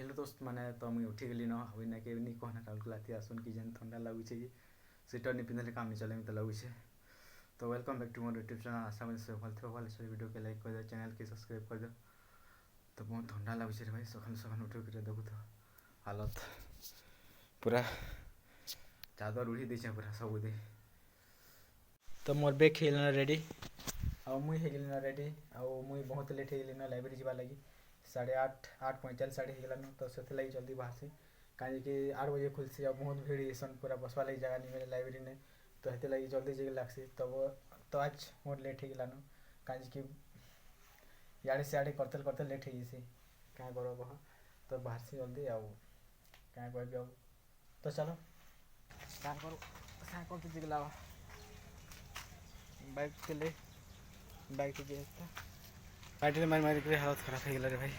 Hello दोस्त मैंने तो मुझे उठी गली न हुई ना के नहीं कहना टालकुलाती आसन कि जेन ठंडा लगुचे कि स्वेटर नहीं पिंधले काम नहीं चले तो लगुचे। तो वेलकम बैक टू मोर यूट्यूब चैनल। आशा मैं सब भल थे भल से वीडियो के लाइक कर दो, चैनल के सब्सक्राइब कर दो। तो बहुत ठंडा लगुचे रे भाई, सकाल सकाल उठ कर देखो तो हालत पूरा चादर उड़ी दी पूरा सब दे। तो मोर बैग खेलना रेडी आउ मुई हेगलिन रेडी आउ मुई बहुत लेट हेगलिन लाइब्रेरी जावा लगी 8:30 साढ़े हेगलान। तो से लगी जल्दी बाहर से कहीं कि 8 बजे खुलसी और बहुत भीड़ सन पूरा बसवा लगी जगह नहीं मिले लाइब्रेरी ने। तो हेते लगी जल्दी जगह लगसी तो आज मोर लेट हेगलान कहीं कि याड़े से आड़े करते लेट हो गई क्या कर कह। तो बाहर से जल्दी आउ क्या कह अब तो चलो क्या करते जगला बाइक के लिए बाइक बैटरी मारी मारी कर हालत खराब हो गला रे भाई।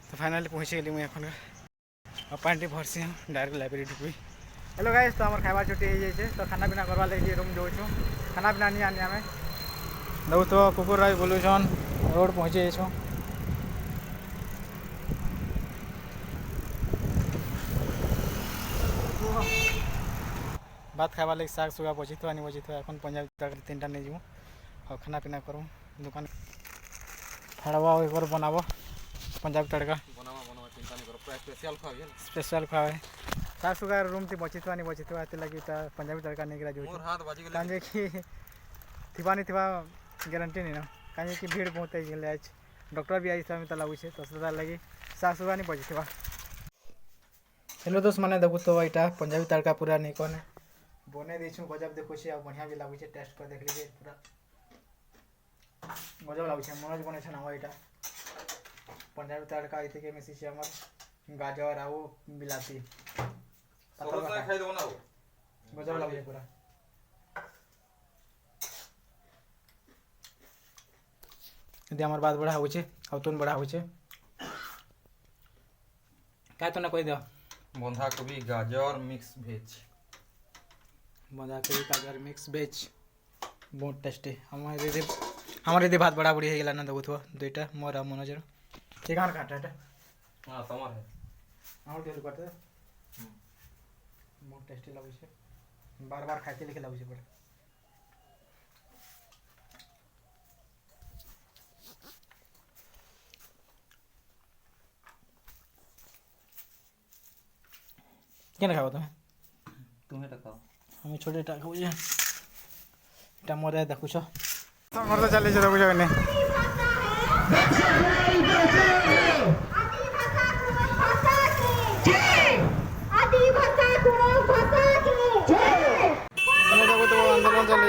तो फाइनाली पहुँचे गली मुझे और पानी भरसी हम डायरेक्ट लाइब्रेरी ढुकबी। हेलो गाइस, तो हमारे खावा छुट्टी हो जाए तो खाना पीना करवा लगे रूम जो खाना पीना नहीं आने आमे दो तो कुकुर भाई बोलून रोड पहुँचे जाइए। भात खावा लगे शाग सुगा बची तो नहीं बची तो एन पंजाबी तड़का 3टा नहीं जीव और खाना पीना करूँ दुकान फाड़वा और बनाब पंजाबी तड़का स्पेशल खावे शाग सुगा रूम थी बची तो नहीं बची तो लगे पंजाबी तड़का नहीं गिरा जो कि थिबा नहीं थिबा गारंटी नहीं ना कहीं कि भीड़ बहुत है आज डॉक्टर भी आई तो लगुचे तो से लगे शाग सुगा नहीं बची थिबा। हेलो दोस्त मैंने देखो तो यहाँ पंजाबी तड़का पूरा नहीं कने बने देछू गजब देखुचे और बढ़िया भी लगुचे टेस्ट कर देख लीजिए पूरा गजब लगुचे मनोज बने हम यहाँ पंजाबी तड़का ये के मिसी आम गाजर आउ बिलाती गजब लगुचे पूरा। यदि हमार बात बड़ा होचे और तुम बड़ा होचे क्या तुमने कह दिया बंधा कोबी गाजर मिक्स वेज बंधा कोबी गाजर मिक्स वेज बहुत टेस्टी हमारे यदि भात बड़ा बड़ी होगा ना देखो दुईटा मोर आ मनोजर ये कहाँ काटा है हाँ तमर है और तेल करते बहुत टेस्टी लगुचे बार बार खाते लिखे लगुचे पूरा। क्या खाओ तुम्हें खाओ हमें छोटे खाऊ मोर देखुच मोर तो चली देखुच आंदोलन चले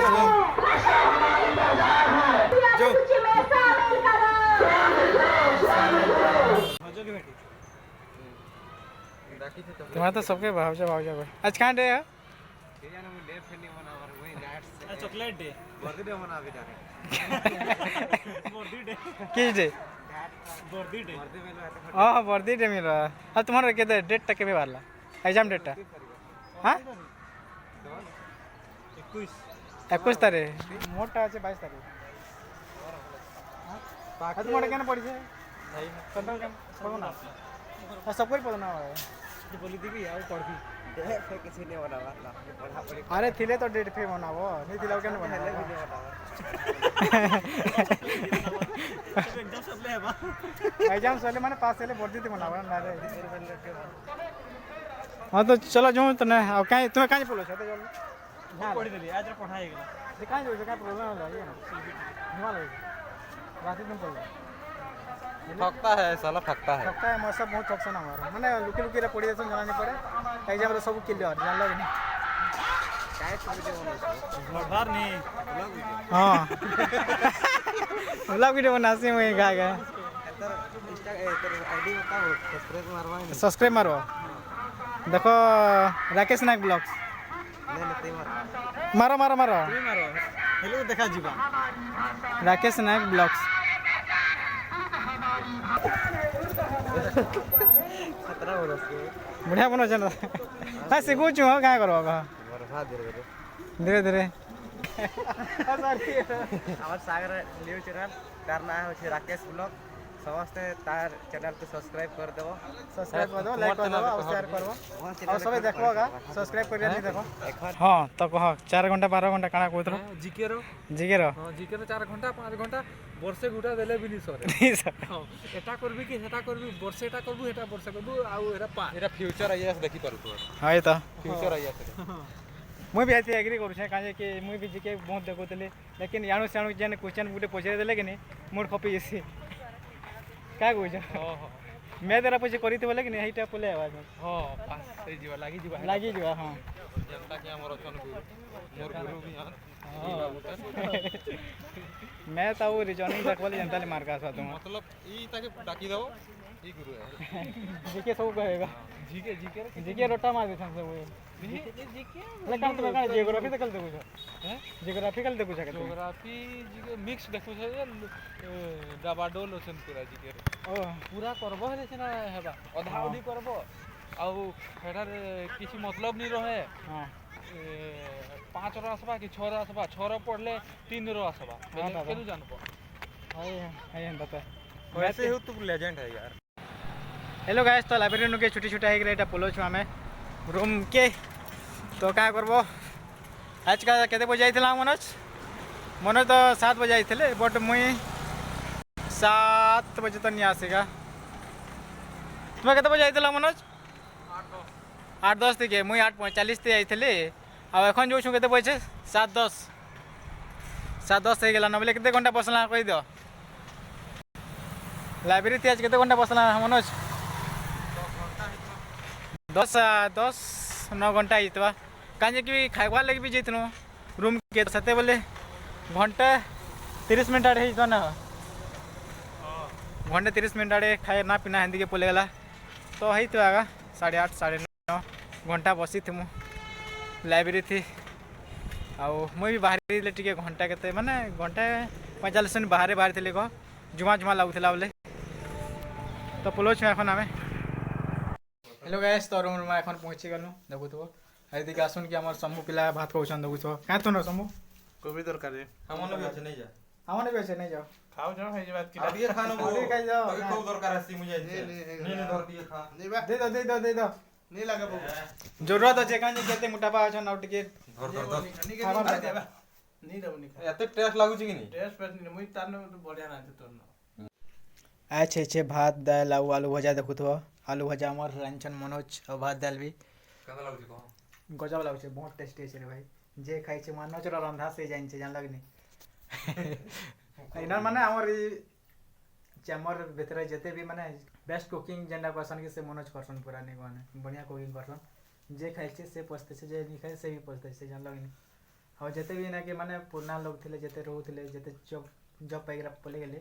तुम्हारा तो सबके भाव से आज कहाँ डे है चॉकलेट डे बर्थडे मना भी किस डे हाँ बर्थडे मिल रहा है तुम्हारा के डेट तक के बारला एग्जाम डेट हाँ 21 तारीख मोटा अच्छे 22 तारीख तुम्हारे क्या पड़ी है सबको ही पढ़ना बोली थी आउ पढ़ी अरे थिले तो डेट पे बनाब नहीं थिला क्या एग्जाम सर माने पास हेले बर्दी बनाब ना रे। हाँ तो चलो जो तो ना कहीं तुम्हें कहीं बोलो तो जल्दी पढ़ी देली आज पढ़ाई गेला कहीं जो क्या प्रॉब्लम होला ये हिमालय रात दिन पढ़ थकता है साला थकता है मैं सब बहुत थकसन हमारा माने लुकी लुकी पढ़ी देसन जाना नहीं पड़े एग्जाम रे सब क्लियर जानलो कि नहीं काय वीडियो नहीं हां व्लॉग वीडियो बनासी मैं गा गा आईडी बताओ सब्सक्राइब मारो देखो राकेश नायक ब्लॉग्स मारो मारो मारो हेलो देखा जीवा राकेश नायक ब्लॉग्स बढ़िया बनो चल हाँ सीखू चु क्या करो धीरे धीरे আমার সাগর নিউজ চ্যানেল তার নাম হচ্ছে রাকেশ ব্লগ समस्ते तार चैनल को सब्सक्राइब कर देबो सब्सक्राइब कर दो लाइक कर दो और शेयर करबो और सब देखबोगा सब्सक्राइब करिया नहीं देखो हां तो कह 4 घंटा 12 घंटा काना कोतरो जीके रो हां जीके रो 4 घंटा 5 घंटा वर्षे गुटा देले भी नहीं सरे हां एटा करबी कि हेटा करबी वर्षे एटा करबू हेटा वर्षे करबू आ एटा पा एटा फ्यूचर आईएएस देखि पारु तो हां तो फ्यूचर आईएएस मुई भी ऐसे एग्री करू छे काजे कि मुई भी जीके बहुत देखोतले लेकिन याणु साणु जेन क्वेश्चन गुटे पछरे देले कि नहीं मूड खपी जसी का कहू हां हां मैं तेरा पछे करिते बोले कि नहीं हेटा पोले आवाज हां पास से जीवा लागी जीवा हां जनता के हमर अछन गुरु मोर गुरु भी हन मैं तो रिजनिंग देखबले जनता ले मार का सा तुम मतलब ई ताके डाकी दो ई गुरु है जीके सब कहेगा जीके रोटा मार दे सब जीके लेकिन तुम का जियोग्राफी देखल देखु छ हैं जियोग्राफिकल देखु छ के जियोग्राफी जीके मिक्स देखु छ डाबाडोल ओसन पूरा जीके ओ पूरा करबो हेले छना हेबा अधा अधी करबो आउ हेडार किछि मतलब नहीं रहे हां 5 रो आसबा कि 6 रो आसबा 6 रो पढ़ले 3 रो आसबा केनु जानबो हाय हाय बता वैसे हो तू लेजेंड है यार हेलो गाइस तो लाइब्रेरी के छुट्टी छुट्टी है एटा पोलो छु हमें रूम के तो क्या करबो आज का केते बजे आइथिला मनोज तो 7 बजे आइथिले बट मुई 7 बजे तो नहीं आसेगा तुम्हें केते बजे आइथिला मनोज 8:10 थी के मुई 8:45 थी आइथिले आ एखन जो छु केते बजे 7:10 हो गेला न बोले केते घंटा बसला कहि दियो लाइब्रेरी थी आज केते घंटा बसला मनोज 9 घंटा आइतवा काजे कि खाइबा लगे भी जैतनो रूम के सते बोले घंटे 30 मिनट आड़े ही ना घंटे 30 मिनट आड़े खाए ना पीना हिंदी के पोले गला तो है तो आगा 8:30 9:30 घंटा बसी थी मु लाइब्रेरी थी आउ मुई भी बाहर टिके घंटा केते माने घंटे 45 मिनट बाहर थे कह जुमा लगुला बोले तो पोलो छु एखन आमे हेलो गाइस तो रूम में एखन पहुंची गलु देखुथबो आइदी के आसुन कि हमर समूह पिला भात खाउछन देखुथबो का तो न समूह कोबी दरकार है हमन भी अच्छे नहीं जा हमन भी ऐसे नहीं जाओ खाओ जाओ है जे बात की अभी खानो अभी खाई जाओ कोई को दरकार है मुझे नहीं धर दिए खा दे दो नहीं लगा बाबू जरूरत है काजे केते मोटापा अछन आउट के धर खावा नहीं दबो नहीं एते टेस्ट लागु छी कि नहीं टेस्ट पर नहीं मुई तार बढ़िया ना तो अच्छे भात दाल आलू भजा देखुथबो आलू भजा हमर रंजन मनोज और भात दाल भी केना लागु छी को गजब लागु छे बहुत टेस्टी छे रे भाई जे खाइ छे मनोज रो रंधा से जाइन छे जान लगनी इना माने हमर चैमर भीतर जते भी माने बेस्ट कुकिंग जेंडा पर्सन के से मनोज पर्सन पूरा नहीं गने बढ़िया कुकिंग पर्सन जे खाइ छे से पछते छे जे नहीं खाइ से भी पछते छे जान लगनी और जते भी ना के माने पुराना लोग थिले जते रहउथिले जते जब पैगरा पले गेले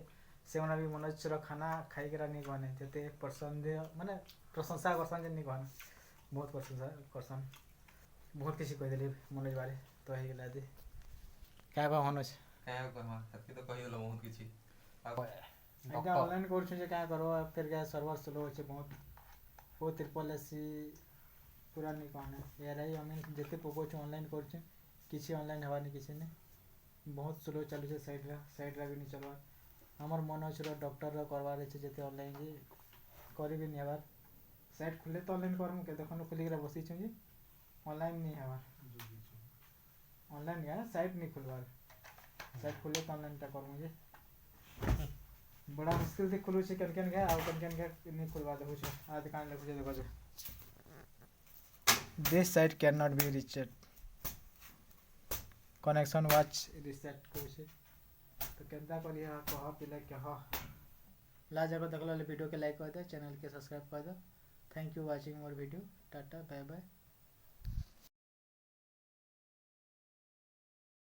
से मना भी मनोज रो खाना खाइ करा नहीं गने जते पसंद माने प्रशंसा करसन जे नहीं गने बहुत प्रशंसा करसन बहुत किसी कह देली मनोज बारे तो है गेला दे क्या कह मनोज क्या कहमा सबके तो कहि देलो बहुत किछि एका ऑनलाइन कोर्स जे क्या करो फिर गया सर्वर स्लो होचे बहुत ओ ट्रिपल एससी पूरा नहीं कहने यार आई हम जते पको छ ऑनलाइन कोर्स किसी ऑनलाइन हवा नहीं किसी ने बहुत स्लो चलु छे साइड रा भी नहीं चलवा हमर मनोज रो डॉक्टर रो करवा रे छे जते ऑनलाइन जे करी भी नहीं हवा साइट खुले तो ऑनलाइन करमु के देखन खुली के बसी छु जी ऑनलाइन नहीं हवा ऑनलाइन गया साइट नहीं खुलवा साइट खुले तो ऑनलाइन टा करमु जे बड़ा मुश्किल से खुलू छे कन गया और कन नहीं खुलवा दे छे आज कान लगु छे देखो this site can not be reached connection watch reset को छे तो केदा करिया कह पिला कह ला जगह देखला वीडियो के लाइक कर दे चैनल के सब्सक्राइब कर दे थैंक यू वाचिंग मोर वीडियो टाटा बाय बाय